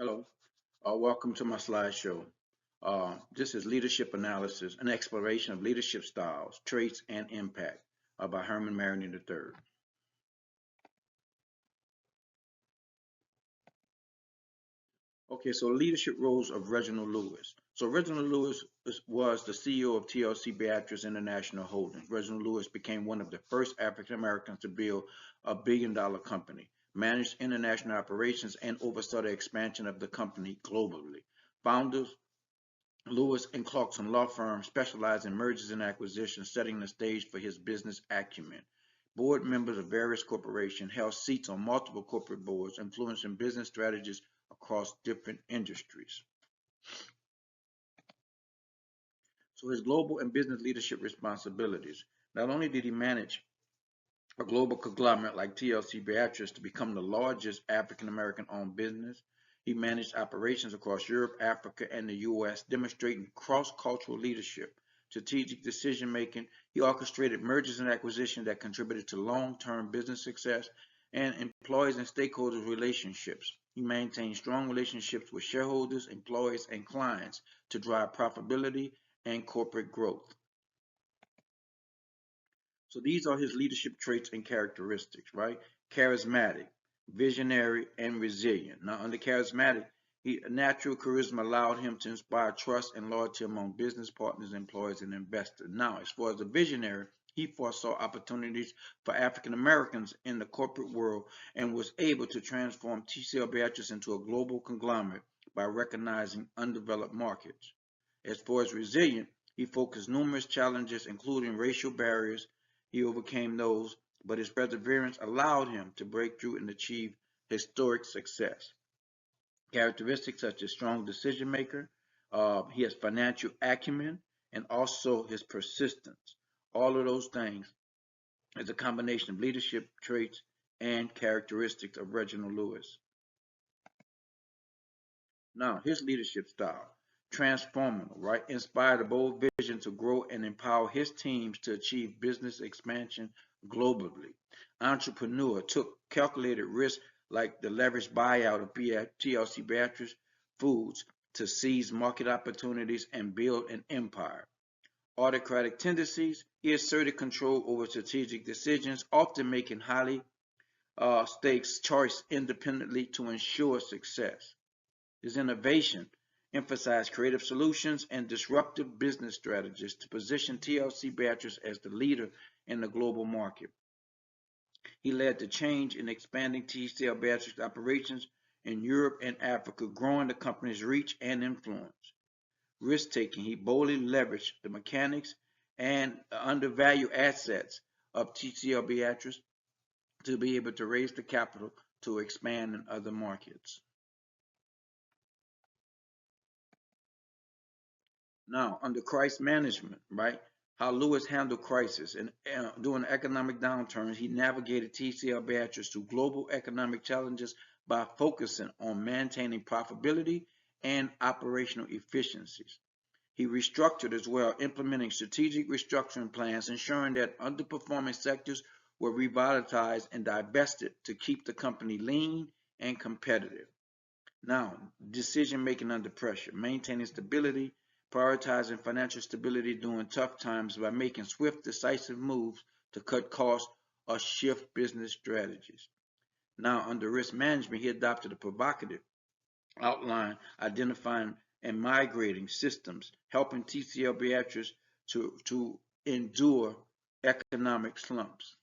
Hello, welcome to my slideshow. This is leadership analysis, an exploration of leadership styles, traits, and impact by Herman Marigny III. Okay, so leadership roles of Reginald Lewis. So Reginald Lewis was the CEO of TLC Beatrice International Holdings. Reginald Lewis became one of the first African Americans to build a billion-dollar company, managed international operations, and oversaw the expansion of the company globally. Founders Lewis and Clarkson law firm specialized in mergers and acquisitions, setting the stage for his business acumen. Board members of various corporations held seats on multiple corporate boards, influencing business strategies across different industries. So his global and business leadership responsibilities. Not only did he manage a global conglomerate like TLC Beatrice to become the largest African American owned business. He managed operations across Europe, Africa, and the U.S., demonstrating cross cultural leadership, strategic decision making. He orchestrated mergers and acquisitions that contributed to long term business success and employees and stakeholders relationships. He maintained strong relationships with shareholders, employees, and clients to drive profitability and corporate growth. So these are his leadership traits and characteristics, right? Charismatic, visionary, and resilient. Now, under charismatic, natural charisma allowed him to inspire trust and loyalty among business partners, employees, and investors. Now, as far as a visionary, he foresaw opportunities for African Americans in the corporate world and was able to transform TCL Beatrice into a global conglomerate by recognizing undeveloped markets. As far as resilient, he focused numerous challenges, including racial barriers. He overcame those, but his perseverance allowed him to break through and achieve historic success. Characteristics such as strong decision maker, he has financial acumen, and also his persistence. All of those things is a combination of leadership traits and characteristics of Reginald Lewis. Now, his leadership style, transformational, right? Inspired a bold vision to grow and empower his teams to achieve business expansion globally. Entrepreneur took calculated risks like the leveraged buyout of TLC Beatrice Foods to seize market opportunities and build an empire. Autocratic tendencies, he asserted control over strategic decisions, often making highly stakes choice independently to ensure success. His innovation emphasized creative solutions and disruptive business strategies to position TLC Beatrice as the leader in the global market. He led the change in expanding TCL Beatrice operations in Europe and Africa, growing the company's reach and influence. Risk-taking, he boldly leveraged the mechanics and undervalued assets of TCL Beatrice to be able to raise the capital to expand in other markets. Now, under crisis management, right? How Lewis handled crisis and during economic downturns, he navigated TCL Beatrice through global economic challenges by focusing on maintaining profitability and operational efficiencies. He restructured as well, implementing strategic restructuring plans, ensuring that underperforming sectors were revitalized and divested to keep the company lean and competitive. Now, decision making under pressure, maintaining stability, prioritizing financial stability during tough times by making swift, decisive moves to cut costs or shift business strategies. Now, under risk management, he adopted a provocative outline identifying and migrating systems, helping TCL Beatrice to endure economic slumps.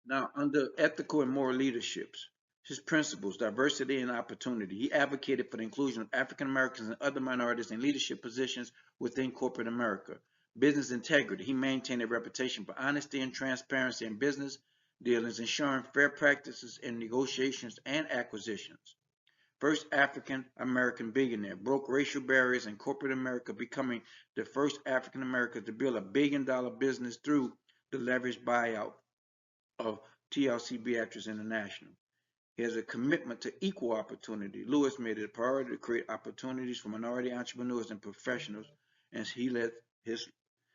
Now, under ethical and moral leaderships, his principles, diversity and opportunity, he advocated for the inclusion of African Americans and other minorities in leadership positions within corporate America. Business integrity, he maintained a reputation for honesty and transparency in business dealings, ensuring fair practices in negotiations and acquisitions. First African American billionaire, broke racial barriers in corporate America, becoming the first African American to build $1 billion business through the leveraged buyout of TLC Beatrice International. He has a commitment to equal opportunity. Lewis made it a priority to create opportunities for minority entrepreneurs and professionals, and he let his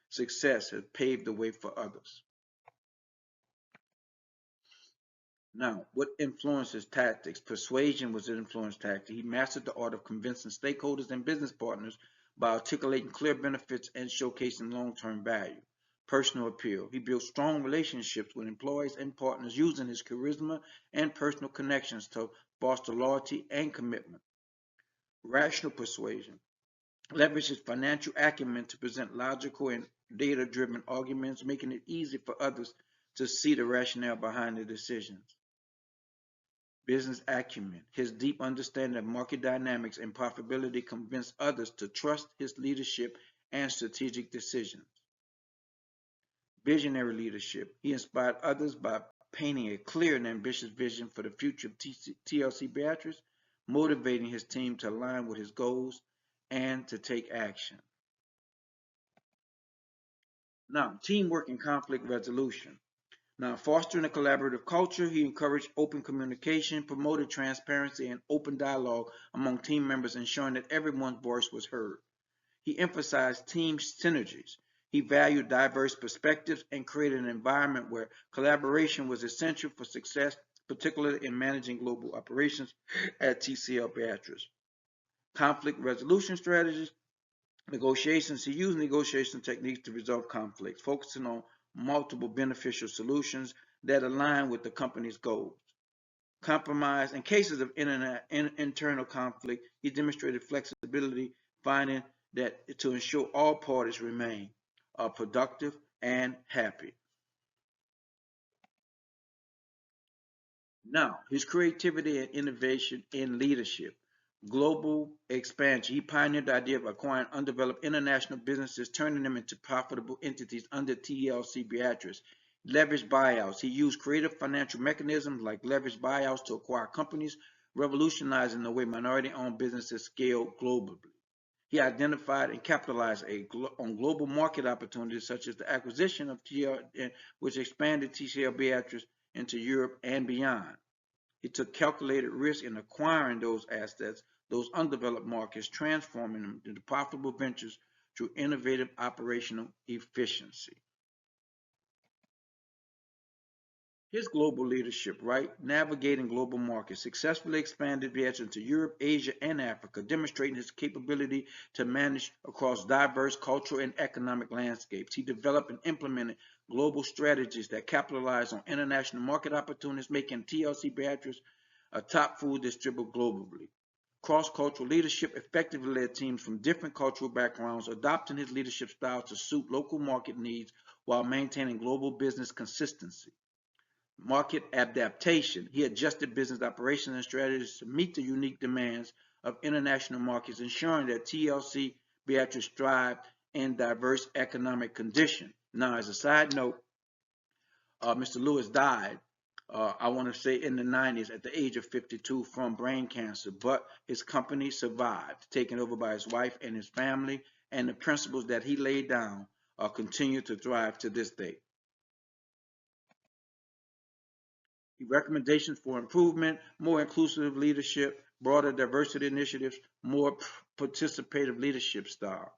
success have paved the way for others. Now, what influenced his tactics? Persuasion was an influence tactic. He mastered the art of convincing stakeholders and business partners by articulating clear benefits and showcasing long-term value. Personal appeal. He built strong relationships with employees and partners using his charisma and personal connections to foster loyalty and commitment. Rational persuasion. Leveraged his financial acumen to present logical and data-driven arguments, making it easy for others to see the rationale behind the decisions. Business acumen. His deep understanding of market dynamics and profitability convinced others to trust his leadership and strategic decisions. Visionary leadership. He inspired others by painting a clear and ambitious vision for the future of TLC Beatrice, motivating his team to align with his goals and to take action. Now, teamwork and conflict resolution. Now, fostering a collaborative culture, he encouraged open communication, promoted transparency, and open dialogue among team members, ensuring that everyone's voice was heard. He emphasized team synergies. He valued diverse perspectives and created an environment where collaboration was essential for success, particularly in managing global operations at TCL Beatrice. Conflict resolution strategies. Negotiations. He used negotiation techniques to resolve conflicts, focusing on multiple beneficial solutions that align with the company's goals. Compromise. In cases of internal conflict, he demonstrated flexibility, finding that to ensure all parties remain productive and happy. Now, his creativity and innovation in leadership. Global expansion. He pioneered the idea of acquiring undeveloped international businesses, turning them into profitable entities under TLC Beatrice. Leveraged buyouts. He used creative financial mechanisms like leveraged buyouts to acquire companies, revolutionizing the way minority-owned businesses scale globally. He identified and capitalized on global market opportunities such as the acquisition of TL, which expanded TCL Beatrice into Europe and beyond. He took calculated risk in acquiring those assets, those undeveloped markets, transforming them into profitable ventures through innovative operational efficiency. His global leadership, right? Navigating global markets, successfully expanded Vietnam into Europe, Asia, and Africa, demonstrating his capability to manage across diverse cultural and economic landscapes. He developed and implemented global strategies that capitalize on international market opportunities, making TLC Beatrice a top food distributor globally. Cross-cultural leadership effectively led teams from different cultural backgrounds, adopting his leadership style to suit local market needs while maintaining global business consistency. Market adaptation. He adjusted business operations and strategies to meet the unique demands of international markets, ensuring that TLC Beatrice thrived in diverse economic conditions. Now, as a side note, Mr. Lewis died, I want to say in the 90s at the age of 52 from brain cancer, but his company survived, taken over by his wife and his family, and the principles that he laid down continue to thrive to this day. Recommendations for improvement, more inclusive leadership, broader diversity initiatives, more participative leadership style.